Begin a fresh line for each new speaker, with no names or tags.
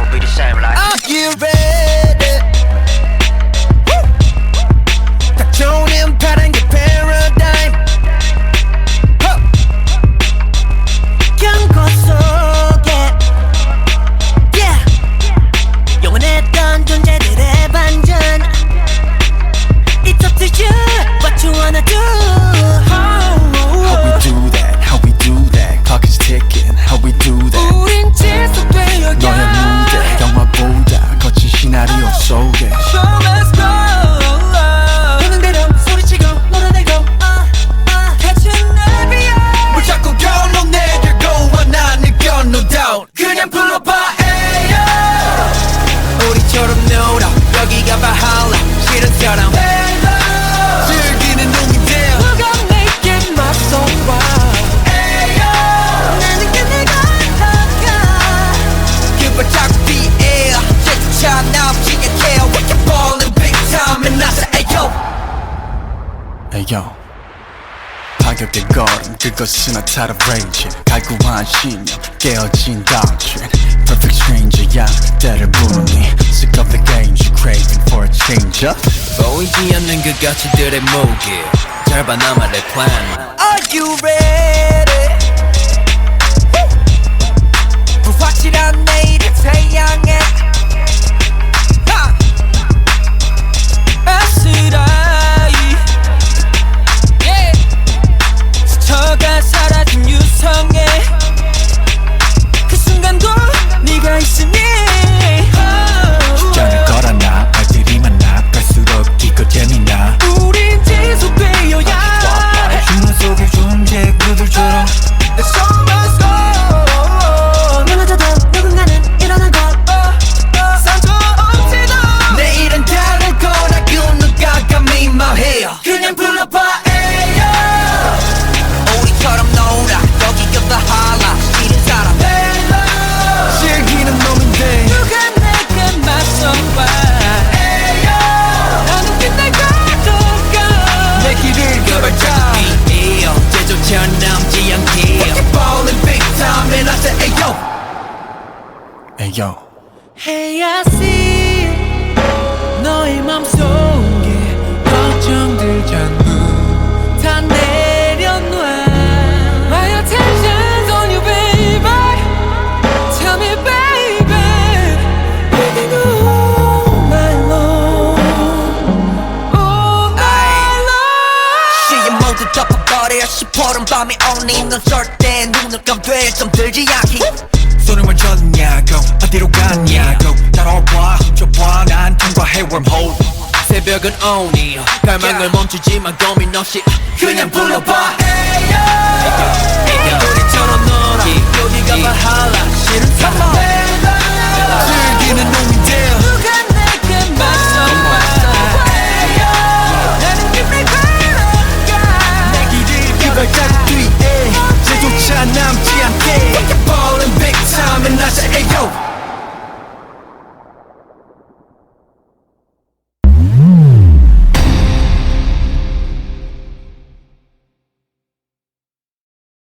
never be the same like
Are you ready? 닥쳐오는 파란게 paradigm 경고 속에 yeah. 영원했던 존재들의 반전 It's up to you what you wanna do
How we do that, how we do that Clock is ticking, how we do that
우린 지속되어야
너의 무대 영화보다 거친 시나리오 속에
So let's go 보는 대로 소리치고 놀아내고 같이 내비야 뭘 자꾸 걸러내려고 원하는 건 no doubt 그냥 불러봐 에요 우리처럼 놀아 여기가 바할라 싫은 사람 즐기는 놈인데 누가 내게 맞서봐 에요 나는 그대가 다가 그발 자꾸 피해 제조차 나오지 않게 We can ball in big time and I say 에요
Ayo 파격의 걸음 그것은 a tidal raging 갈구한 신념 깨어진 doctrine Perfect stranger야 때를 부르니 Sick of the games you craving for a change up
보이지 않는 그 가치들의 무게 잘 봐 나만의 plan
Are you ready? 불확실한 내일을 태양에 아스라이 스쳐가 사라진 유성에 그 순간도 네가 있으니
쉽잖을 거라나 발들이 만나 갈수록 기껏 재미나
우린 지속되어야
흉내 속의 존재 그들처럼
Let's go, let's go 무너져도 누군가는 일어난 것 상관없지도 내일은 다를 거라고 누가 감히 말해요 그냥 불러봐 에요 우리처럼 놀아 여기가 바할라 싫은 사람 즐기는 놈인데 누가 내게 맞서봐 에요 나는 그날과 똑같아 내 길을
발자국 위에요 제조차 남지 않게
Ballin' big time and I say ayo
Ayo
Hey I see 너의 맘속에 걱정들 전부 다 내려놔 My attention's on you baby Tell me baby We can go all night long All night long 시야 모두 덮어버려 시퍼런 밤이 오니 넌 절대 눈을 감돼 좀 들지 않게
손을 왜 졌냐고 어디로 갔냐고 따라와 훔쳐봐 난 통과해 wormhole
새벽은 오니 갈망을 멈추지만 고민 없이
그냥 불러봐 에요
에요
우리처럼 놀아 여기가 바할라 싫은 사람 즐기는 놈인데